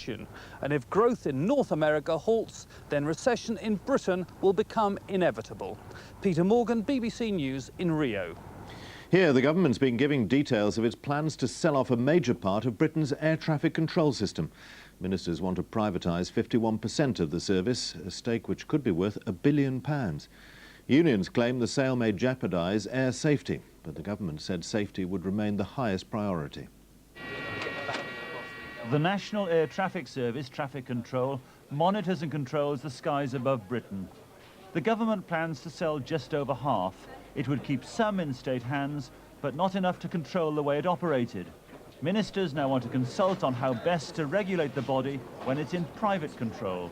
fortune. And if growth in North America halts, then recession in Britain will become inevitable. Peter Morgan, BBC News in Rio. Here, the government's been giving details of its plans to sell off a major part of Britain's air traffic control system. Ministers want to privatise 51% of the service, a stake which could be worth £1 billion. Unions claim the sale may jeopardise air safety, but the government said safety would remain the highest priority. The National Air Traffic Service, Traffic Control, monitors and controls the skies above Britain. The government plans to sell just over half. It would keep some in state hands, but not enough to control the way it operated. Ministers now want to consult on how best to regulate the body when it's in private control.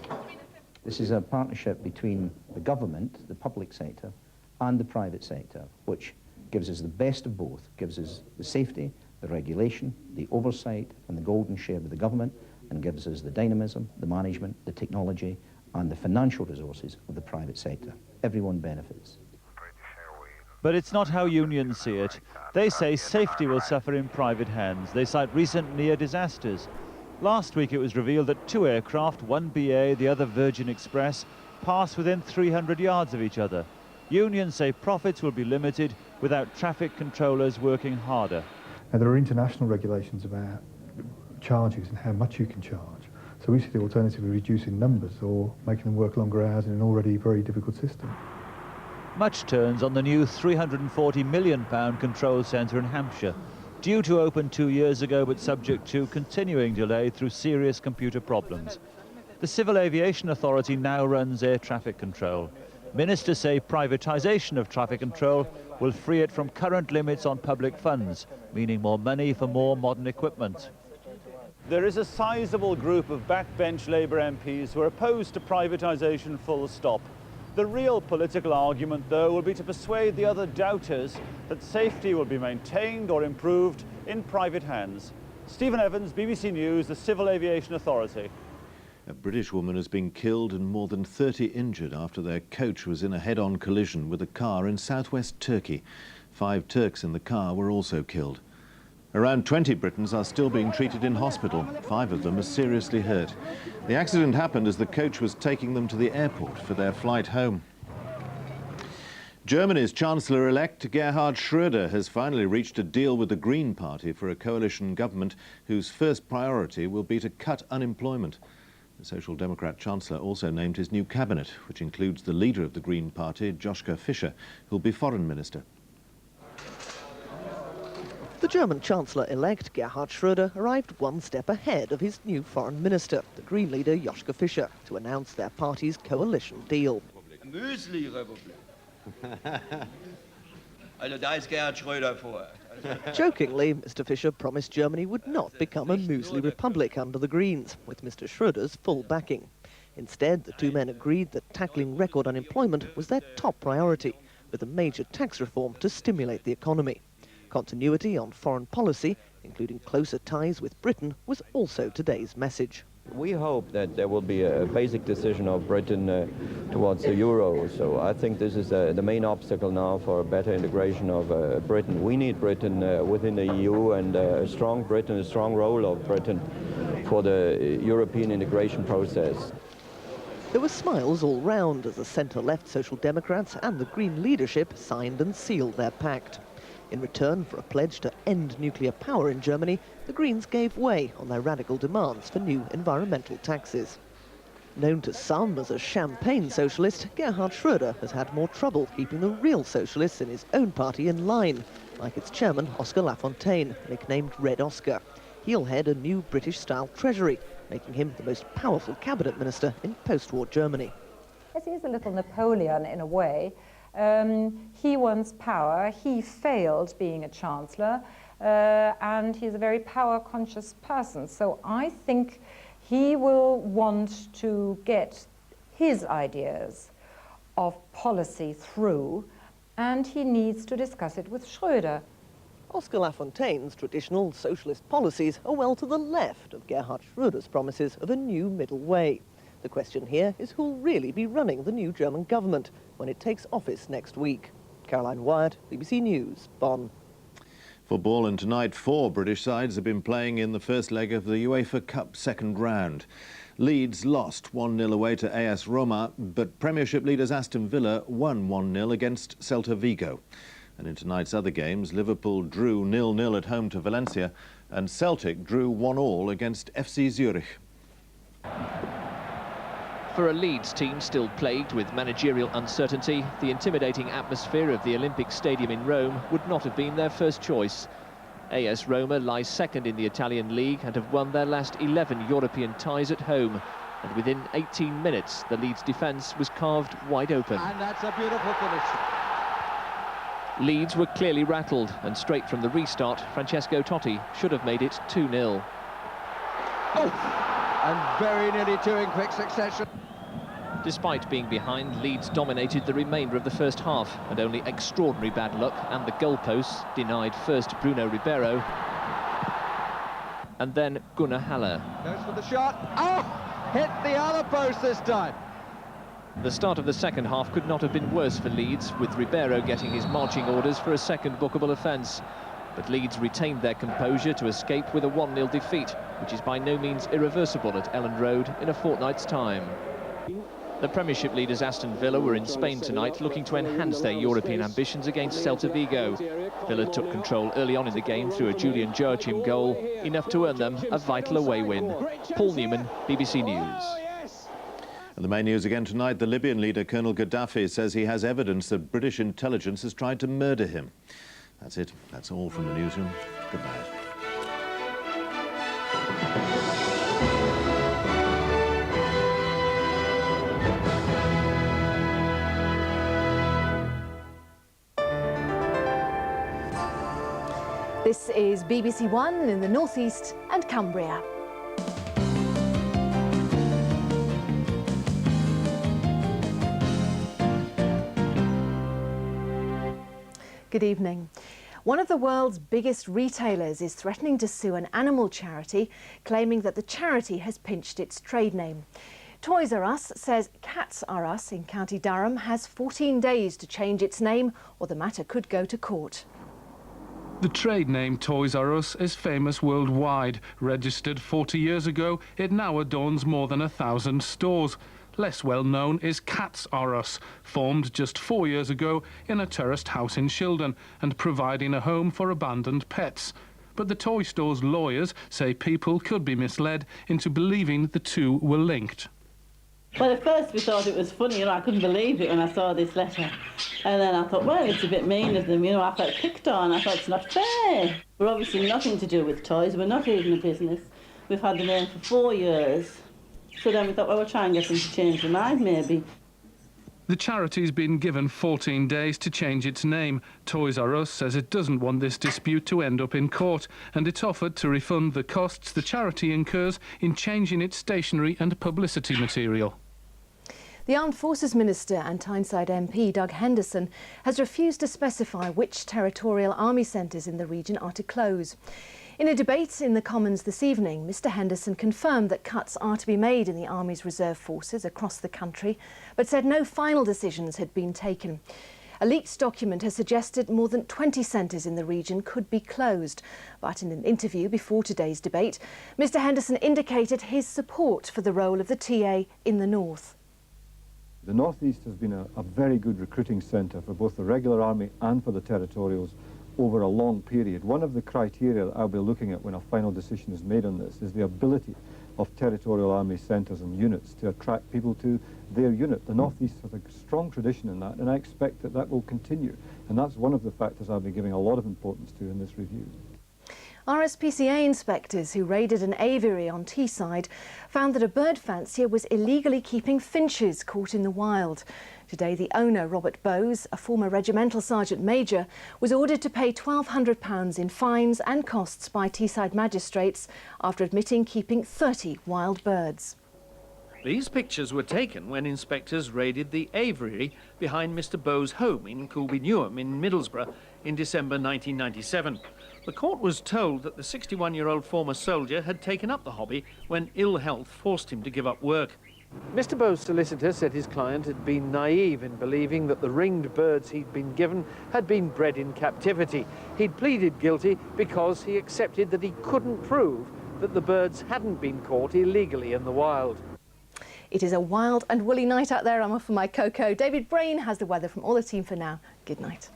This is a partnership between the government, the public sector, and the private sector, which gives us the best of both, gives us the safety, the regulation, the oversight, and the golden share of the government, and gives us the dynamism, the management, the technology, and the financial resources of the private sector. Everyone benefits. But it's not how unions see it. They say safety will suffer in private hands. They cite recent near disasters. Last week it was revealed that 2 aircraft, one BA, the other Virgin Express, passed within 300 yards of each other. Unions say profits will be limited without traffic controllers working harder. Now, there are international regulations about charges and how much you can charge. So we see the alternative of reducing numbers or making them work longer hours in an already very difficult system. Much turns on the new £340 million control centre in Hampshire, due to open 2 years ago but subject to continuing delay through serious computer problems. The Civil Aviation Authority now runs air traffic control. Ministers say privatisation of traffic control will free it from current limits on public funds, meaning more money for more modern equipment. There is a sizable group of backbench Labour MPs who are opposed to privatisation full stop. The real political argument, though, will be to persuade the other doubters that safety will be maintained or improved in private hands. Stephen Evans, BBC News, the Civil Aviation Authority. A British woman has been killed and more than 30 injured after their coach was in a head-on collision with a car in southwest Turkey. 5 Turks in the car were also killed. Around 20 Britons are still being treated in hospital. 5 of them are seriously hurt. The accident happened as the coach was taking them to the airport for their flight home. Germany's Chancellor-elect Gerhard Schröder has finally reached a deal with the Green Party for a coalition government whose first priority will be to cut unemployment. The Social Democrat Chancellor also named his new cabinet, which includes the leader of the Green Party, Joschka Fischer, who'll be foreign minister. The German Chancellor-elect Gerhard Schröder arrived one step ahead of his new foreign minister, the Green leader Joschka Fischer, to announce their party's coalition deal. Also da ist Gerhard Schröder vor. Jokingly, Mr. Fischer promised Germany would not become a muesli republic under the Greens, with Mr. Schröder's full backing. Instead, the two men agreed that tackling record unemployment was their top priority, with a major tax reform to stimulate the economy. Continuity on foreign policy, including closer ties with Britain, was also today's message. We hope that there will be a basic decision of Britain towards the euro. So I think this is the main obstacle now for a better integration of Britain. We need Britain within the EU, and a strong Britain, a strong role of Britain for the European integration process. There were smiles all round as the centre-left Social Democrats and the Green leadership signed and sealed their pact. In return for a pledge to end nuclear power in Germany, the Greens gave way on their radical demands for new environmental taxes. Known to some as a champagne socialist, Gerhard Schröder has had more trouble keeping the real socialists in his own party in line, like its chairman, Oscar Lafontaine, nicknamed Red Oscar. He'll head a new British-style treasury, making him the most powerful cabinet minister in post-war Germany. Yes, he is a little Napoleon in a way. He wants power. He failed being a chancellor, and he's a very power-conscious person. So I think he will want to get his ideas of policy through, and he needs to discuss it with Schröder. Oscar Lafontaine's traditional socialist policies are well to the left of Gerhard Schröder's promises of a new middle way. The question here is who'll really be running the new German government when it takes office next week. Caroline Wyatt, BBC News, Bonn. Football, and tonight 4 British sides have been playing in the first leg of the UEFA Cup second round. Leeds lost 1-0 away to AS Roma, but Premiership leaders Aston Villa won 1-0 against Celta Vigo. And in tonight's other games, Liverpool drew 0-0 at home to Valencia, and Celtic drew 1-1 against FC Zurich. For a Leeds team still plagued with managerial uncertainty, the intimidating atmosphere of the Olympic Stadium in Rome would not have been their first choice. AS Roma lies second in the Italian league and have won their last 11 European ties at home. And within 18 minutes, the Leeds defence was carved wide open. And that's a beautiful finish. Leeds were clearly rattled, and straight from the restart, Francesco Totti should have made it 2-0. Oh, and very nearly 2 in quick succession. Despite being behind, Leeds dominated the remainder of the first half, and only extraordinary bad luck and the goalposts denied first Bruno Ribeiro and then Gunnar Haller. Goes for the shot. Oh, hit the other post this time. The start of the second half could not have been worse for Leeds, with Ribeiro getting his marching orders for a second bookable offence. But Leeds retained their composure to escape with a 1-0 defeat, which is by no means irreversible at Elland Road in a fortnight's time. The Premiership leaders Aston Villa were in Spain tonight, looking to enhance their European ambitions against Celta Vigo. Villa took control early on in the game through a Julian Joachim goal, enough to earn them a vital away win. Paul Newman, BBC News. And the main news again tonight, the Libyan leader Colonel Gaddafi says he has evidence that British intelligence has tried to murder him. That's it. That's all from the newsroom. Good night. This is BBC One in the northeast and Cumbria. Good evening. One of the world's biggest retailers is threatening to sue an animal charity, claiming that the charity has pinched its trade name. Toys R Us says Cats R Us in County Durham has 14 days to change its name, or the matter could go to court. The trade name Toys R Us is famous worldwide. Registered 40 years ago, it now adorns more than 1,000 stores. Less well known is Cats R Us, formed just 4 years ago in a terraced house in Shildon and providing a home for abandoned pets. But the toy store's lawyers say people could be misled into believing the two were linked. Well, at first we thought it was funny, I couldn't believe it when I saw this letter. And then I thought, well, it's a bit mean of them, I felt picked on, I thought it's not fair. We're obviously nothing to do with toys, we're not even a business. We've had the name for 4 years. So then we thought, well, we'll try and get them to change their mind, maybe. The charity's been given 14 days to change its name. Toys R Us says it doesn't want this dispute to end up in court, and it's offered to refund the costs the charity incurs in changing its stationery and publicity material. The Armed Forces Minister and Tyneside MP Doug Henderson has refused to specify which territorial army centres in the region are to close. In a debate in the Commons this evening, Mr Henderson confirmed that cuts are to be made in the Army's reserve forces across the country, but said no final decisions had been taken. A leaked document has suggested more than 20 centres in the region could be closed. But in an interview before today's debate, Mr Henderson indicated his support for the role of the TA in the north. The North East has been a very good recruiting centre for both the regular army and for the territorials over a long period. One of the criteria that I'll be looking at when a final decision is made on this is the ability of territorial army centres and units to attract people to their unit. The North East has a strong tradition in that, and I expect that that will continue. And that's one of the factors I'll be giving a lot of importance to in this review. RSPCA inspectors who raided an aviary on Teesside found that a bird fancier was illegally keeping finches caught in the wild. Today, the owner, Robert Bowes, a former regimental sergeant major, was ordered to pay £1,200 in fines and costs by Teesside magistrates after admitting keeping 30 wild birds. These pictures were taken when inspectors raided the aviary behind Mr Bowes' home in Coolby Newham in Middlesbrough in December 1997. The court was told that the 61-year-old former soldier had taken up the hobby when ill health forced him to give up work. Mr. Bowe's solicitor said his client had been naive in believing that the ringed birds he'd been given had been bred in captivity. He'd pleaded guilty because he accepted that he couldn't prove that the birds hadn't been caught illegally in the wild. It is a wild and woolly night out there. I'm off for my cocoa. David Brain has the weather from all the team for now. Good night.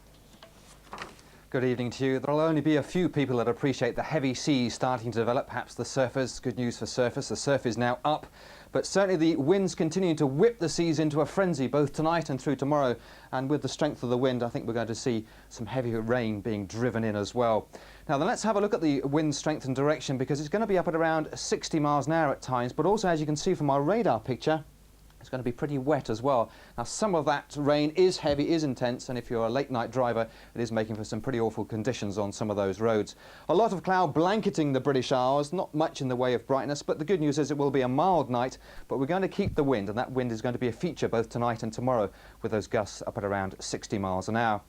Good evening to you. There'll only be a few people that appreciate the heavy seas starting to develop, perhaps the surfers. Good news for surfers, the surf is now up. But certainly the winds continue to whip the seas into a frenzy, both tonight and through tomorrow. And with the strength of the wind, I think we're going to see some heavy rain being driven in as well. Now then, let's have a look at the wind strength and direction, because it's going to be up at around 60 miles an hour at times. But also, as you can see from our radar picture, it's going to be pretty wet as well. Now, some of that rain is heavy, is intense, and if you're a late-night driver, it is making for some pretty awful conditions on some of those roads. A lot of cloud blanketing the British Isles, not much in the way of brightness, but the good news is it will be a mild night, but we're going to keep the wind, and that wind is going to be a feature both tonight and tomorrow, with those gusts up at around 60 miles an hour.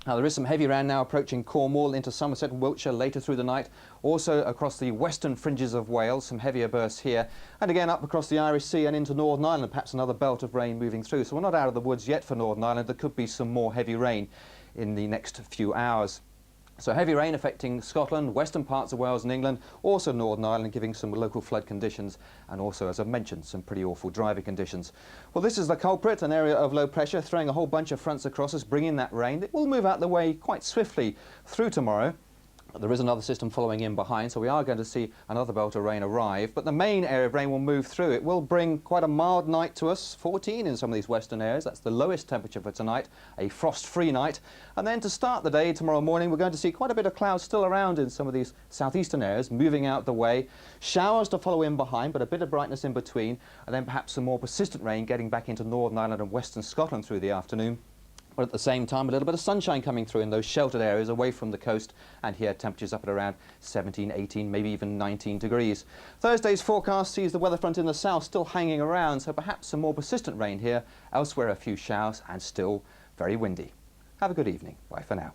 Now, there is some heavy rain now approaching Cornwall into Somerset and Wiltshire later through the night. Also across the western fringes of Wales, some heavier bursts here. And again up across the Irish Sea and into Northern Ireland, perhaps another belt of rain moving through. So we're not out of the woods yet for Northern Ireland. There could be some more heavy rain in the next few hours. So heavy rain affecting Scotland, western parts of Wales and England, also Northern Ireland, giving some local flood conditions, and also, as I've mentioned, some pretty awful driving conditions. Well, this is the culprit, an area of low pressure, throwing a whole bunch of fronts across us, bringing that rain. It will move out the way quite swiftly through tomorrow. There is another system following in behind, so we are going to see another belt of rain arrive. But the main area of rain will move through. It will bring quite a mild night to us, 14 in some of these western areas. That's the lowest temperature for tonight, a frost-free night. And then to start the day tomorrow morning, we're going to see quite a bit of clouds still around in some of these southeastern areas, moving out the way. Showers to follow in behind, but a bit of brightness in between. And then perhaps some more persistent rain getting back into Northern Ireland and western Scotland through the afternoon. But at the same time, a little bit of sunshine coming through in those sheltered areas away from the coast, and here temperatures up at around 17, 18, maybe even 19 degrees. Thursday's forecast sees the weather front in the south still hanging around, so perhaps some more persistent rain here. Elsewhere, a few showers and still very windy. Have a good evening. Bye for now.